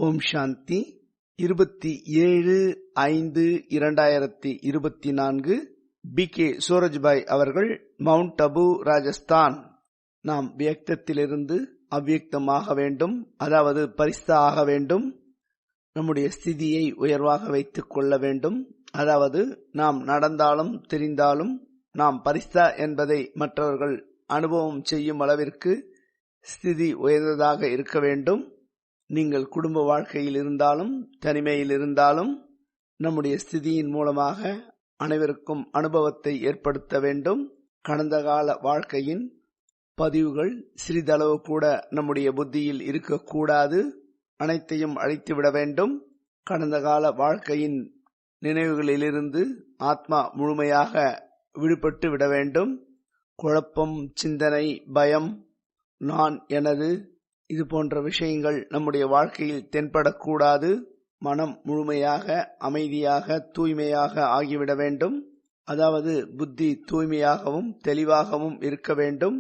ஓம் சாந்தி. 27/5/2024 B K. Surajbhai அவர்கள், mount Abu, Rajasthan. நாம் வியக்தத்திலிருந்து அவ்வியக்தமாக வேண்டும், அதாவது பரிஸ்தா ஆக வேண்டும். நம்முடைய ஸ்திதியை உயர்வாக வைத்துக் கொள்ள வேண்டும். அதாவது நாம் நடந்தாலும் தெரிந்தாலும் நாம் பரிஸ்தா என்பதை மற்றவர்கள் அனுபவம் செய்யும் அளவிற்கு ஸ்திதி உயர்ந்ததாக இருக்க வேண்டும். நீங்கள் குடும்ப வாழ்க்கையில் இருந்தாலும் தனிமையில் இருந்தாலும் நம்முடைய ஸ்திதியின் மூலமாக அனைவருக்கும் அனுபவத்தை ஏற்படுத்த வேண்டும். கடந்த கால வாழ்க்கையின் பதிவுகள் சிறிதளவு கூட நம்முடைய புத்தியில் இருக்கக்கூடாது. அனைத்தையும் அழித்துவிட வேண்டும். கடந்த கால வாழ்க்கையின் நினைவுகளிலிருந்து ஆத்மா முழுமையாக விடுபட்டு விட வேண்டும். குழப்பம், சிந்தனை, பயம், நான், எனது, இது போன்ற விஷயங்கள் நம்முடைய வாழ்க்கையில் தென்படக்கூடாது. மனம் முழுமையாக அமைதியாக தூய்மையாக ஆகிவிட வேண்டும். அதாவது புத்தி தூய்மையாகவும் தெளிவாகவும் இருக்க வேண்டும்.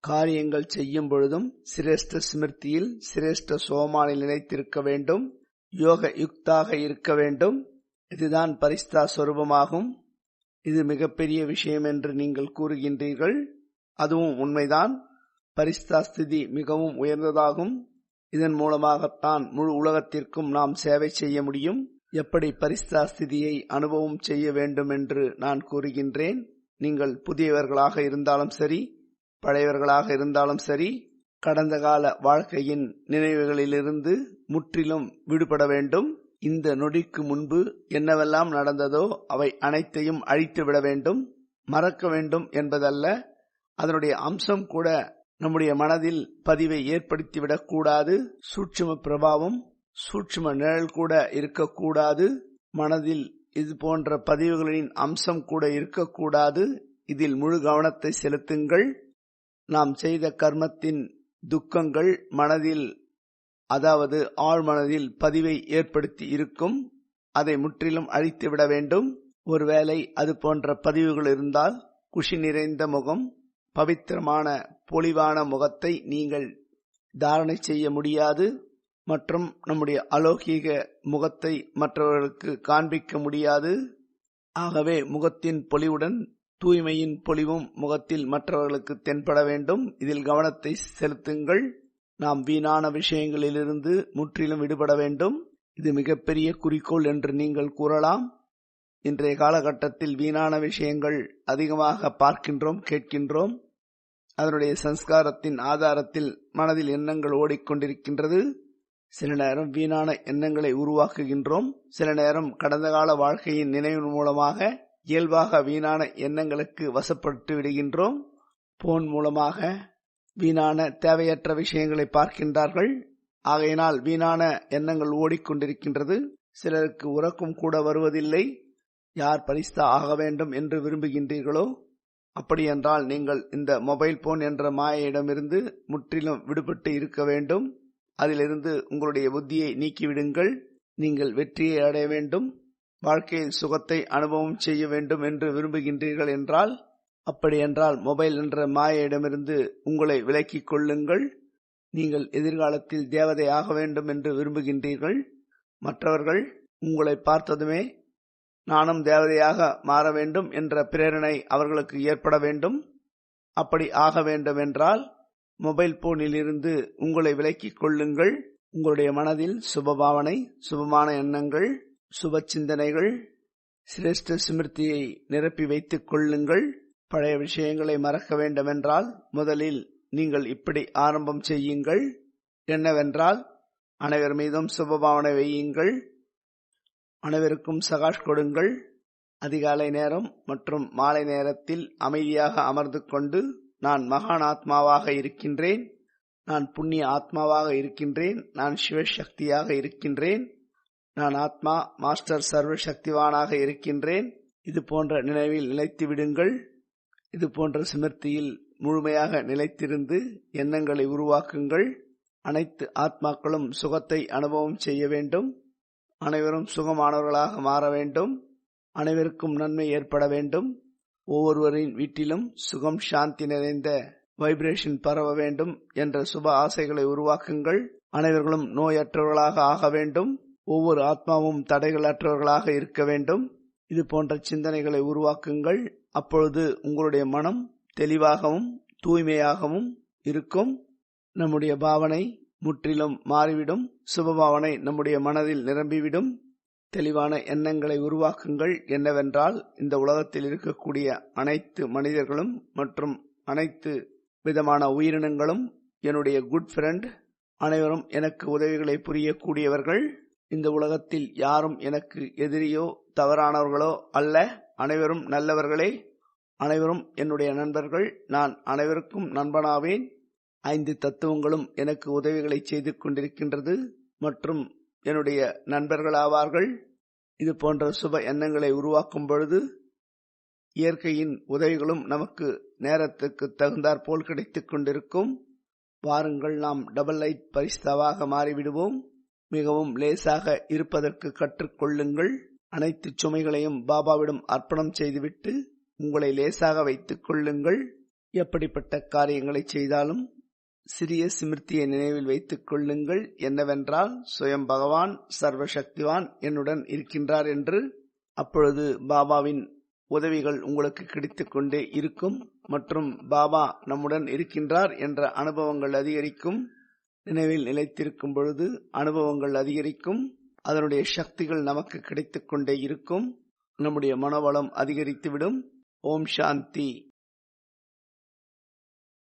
காரியங்கள் செய்யும் பொழுதும் சிரேஷ்ட ஸ்மிருதியில் சிரேஷ்ட சோமானில் நிலைத்திருக்க வேண்டும். யோக யுக்தாக இருக்க வேண்டும். இதுதான் பரிஸ்தா சொரூபமாகும். இது மிகப்பெரிய விஷயம் என்று நீங்கள் கூறுகின்றீர்கள். அதுவும் உண்மைதான். பரிஸ்தா ஸ்திதி மிகவும் உயர்ந்ததாகும். இதன் மூலமாகத்தான் முழு உலகத்திற்கும் நாம் சேவை செய்ய முடியும். எப்படி பரிஸ்தா ஸ்திதியை அனுபவம் செய்ய வேண்டும் என்று நான் கூறுகின்றேன். நீங்கள் புதியவர்களாக இருந்தாலும் சரி, பழையவர்களாக இருந்தாலும் சரி, கடந்த கால வாழ்க்கையின் நினைவுகளிலிருந்து முற்றிலும் விடுபட வேண்டும். இந்த நொடிக்கு முன்பு என்னவெல்லாம் நடந்ததோ அவை அனைத்தையும் அழித்து விட வேண்டும். மறக்க வேண்டும் என்பதல்ல, அதனுடைய அம்சம் கூட நம்முடைய மனதில் பதிவை ஏற்படுத்திவிடக் கூடாது. சூட்சும பிரபாவம், சூட்சும நிழல் கூட இருக்கக்கூடாது. மனதில் இது போன்ற பதிவுகளின் அம்சம் கூட இருக்கக்கூடாது. இதில் முழு கவனத்தை செலுத்துங்கள். நாம் செய்த கர்மத்தின் துக்கங்கள் மனதில், அதாவது ஆழ்மனதில் பதிவை ஏற்படுத்தி இருக்கும். அதை முற்றிலும் அழித்துவிட வேண்டும். ஒருவேளை அது போன்ற பதிவுகள் இருந்தால் குஷி நிறைந்த முகம், பவித்திரமான பொலிவான முகத்தை நீங்கள் தாரணை செய்ய முடியாது. மற்றும் நம்முடைய அலௌகீக முகத்தை மற்றவர்களுக்கு காண்பிக்க முடியாது. ஆகவே முகத்தின் பொலிவுடன் தூய்மையின் பொலிவும் முகத்தில் மற்றவர்களுக்கு தென்பட வேண்டும். இதில் கவனத்தை செலுத்துங்கள். நாம் வீணான விஷயங்களிலிருந்து முற்றிலும் விடுபட வேண்டும். இது மிகப்பெரிய குறிக்கோள் என்று நீங்கள் கூறலாம். இன்றைய காலகட்டத்தில் வீணான விஷயங்கள் அதிகமாக பார்க்கின்றோம், கேட்கின்றோம். அதனுடைய சம்ஸ்காரத்தின் ஆதாரத்தில் மனதில் எண்ணங்கள் ஓடிக்கொண்டிருக்கின்றது. சில நேரம் வீணான எண்ணங்களை உருவாக்குகின்றோம். சில நேரம் கடந்த கால வாழ்க்கையின் நினைவின் மூலமாக இயல்பாக வீணான எண்ணங்களுக்கு வசப்பட்டு விடுகின்றோம். போன் மூலமாக வீணான தேவையற்ற விஷயங்களை பார்க்கின்றார்கள். ஆகையினால் வீணான எண்ணங்கள் ஓடிக்கொண்டிருக்கின்றது. சிலருக்கு உறக்கம் கூட வருவதில்லை. யார் பரிஸ்தா ஆக வேண்டும் என்று விரும்புகின்றீர்களோ, அப்படியென்றால் நீங்கள் இந்த மொபைல் போன் என்ற மாயையிடமிருந்து முற்றிலும் விடுபட்டு இருக்க வேண்டும். அதிலிருந்து உங்களுடைய புத்தியை நீக்கிவிடுங்கள். நீங்கள் வெற்றியை அடைய வேண்டும், வாழ்க்கையில் சுகத்தை அனுபவம் செய்ய வேண்டும் என்று விரும்புகின்றீர்கள் என்றால், அப்படியென்றால் மொபைல் என்ற மாயையிடமிருந்து உங்களை விலக்கிக் கொள்ளுங்கள். நீங்கள் எதிர்காலத்தில் தேவதை ஆக வேண்டும் என்று விரும்புகின்றீர்கள். மற்றவர்கள் உங்களை பார்த்ததுமே நானும் தேவதையாக மாற வேண்டும் என்ற பிரேரணை அவர்களுக்கு ஏற்பட வேண்டும். அப்படி ஆக வேண்டும் என்றால் மொபைல் போனில் இருந்து உங்களை விலக்கிக் கொள்ளுங்கள். உங்களுடைய மனதில் சுபபாவனை, சுபமான எண்ணங்கள், சுப சிந்தனைகள், சிரேஷ்ட ஸ்மிருதியை நிரப்பி வைத்துக் கொள்ளுங்கள். பழைய விஷயங்களை மறக்க வேண்டுமென்றால் முதலில் நீங்கள் இப்படி ஆரம்பம் செய்யுங்கள். என்னவென்றால், அனைவர் மீதும் சுபபாவனை வையுங்கள். அனைவருக்கும் சகாஷ் கொடுங்கள். அதிகாலை நேரம் மற்றும் மாலை நேரத்தில் அமைதியாக அமர்ந்து கொண்டு, நான் மகான் ஆத்மாவாக இருக்கின்றேன், நான் புண்ணிய ஆத்மாவாக இருக்கின்றேன், நான் சிவசக்தியாக இருக்கின்றேன், நான் ஆத்மா மாஸ்டர் சர்வ சக்திவானாக இருக்கின்றேன். இது போன்ற நினைவில் நிலைத்து விடுங்கள். இது போன்ற ஸ்மிருதியில் முழுமையாக நிலைத்திருந்து எண்ணங்களை உருவாக்குங்கள். அனைத்து ஆத்மாக்களும் சுகத்தை அனுபவம் செய்ய வேண்டும். அனைவரும் சுகமானவர்களாக மாற வேண்டும். அனைவருக்கும் நன்மை ஏற்பட வேண்டும். ஒவ்வொருவரின் வீட்டிலும் சுகம், சாந்தி நிறைந்த வைப்ரேஷன் பரவ வேண்டும் என்ற சுப ஆசைகளை உருவாக்குங்கள். அனைவர்களும் நோயற்றவர்களாக ஆக வேண்டும். ஒவ்வொரு ஆத்மாவும் தடைகளற்றவர்களாக இருக்க வேண்டும். இது போன்ற சிந்தனைகளை உருவாக்குங்கள். அப்பொழுது உங்களுடைய மனம் தெளிவாகவும் தூய்மையாகவும் இருக்கும். நம்முடைய பாவனை முற்றிலும் மாறிவிடும். சுபபாவனை நம்முடைய மனதில் நிரம்பிவிடும். தெளிவான எண்ணங்களை உருவாக்குங்கள். என்னவென்றால், இந்த உலகத்தில் இருக்கக்கூடிய அனைத்து மனிதர்களும் மற்றும் அனைத்து விதமான உயிரினங்களும் என்னுடைய குட் ஃப்ரெண்ட். அனைவரும் எனக்கு உதவிகளை புரியக்கூடியவர்கள். இந்த உலகத்தில் யாரும் எனக்கு எதிரியோ தவறானவர்களோ அல்ல. அனைவரும் நல்லவர்களே. அனைவரும் என்னுடைய நண்பர்கள். நான் அனைவருக்கும் நண்பனாவேன். 5 தத்துவங்களும் எனக்கு உதவிகளை செய்து கொண்டிருக்கின்றது மற்றும் என்னுடைய நண்பர்களாவார்கள். இது போன்ற சுப எண்ணங்களை உருவாக்கும் பொழுது இயற்கையின் உதவிகளும் நமக்கு நேரத்துக்கு தகுந்தாற்போல் கிடைத்துக் கொண்டிருக்கும். வாருங்கள், நாம் டபுள் லைட் பரிஸ்தாவாக மாறிவிடுவோம். மிகவும் லேசாக இருப்பதற்கு கற்றுக்கொள்ளுங்கள். அனைத்து சுமைகளையும் பாபாவிடம் அர்ப்பணம் செய்துவிட்டு உங்களை லேசாக வைத்துக் கொள்ளுங்கள். எப்படிப்பட்ட காரியங்களை செய்தாலும் சிறிய சிமிர்த்தியை நினைவில் வைத்துக் கொள்ளுங்கள். என்னவென்றால், சுயம் பகவான் சர்வசக்திவான் என்னுடன் இருக்கின்றார் என்று. அப்பொழுது பாபாவின் உதவிகள் உங்களுக்கு கிடைத்துக் கொண்டே இருக்கும் மற்றும் பாபா நம்முடன் இருக்கின்றார் என்ற அனுபவங்கள் அதிகரிக்கும். நினைவில் நிலைத்திருக்கும் பொழுது அனுபவங்கள் அதிகரிக்கும். அதனுடைய சக்திகள் நமக்கு கிடைத்துக் கொண்டே இருக்கும். நம்முடைய மனவளம் அதிகரித்துவிடும். ஓம் சாந்தி.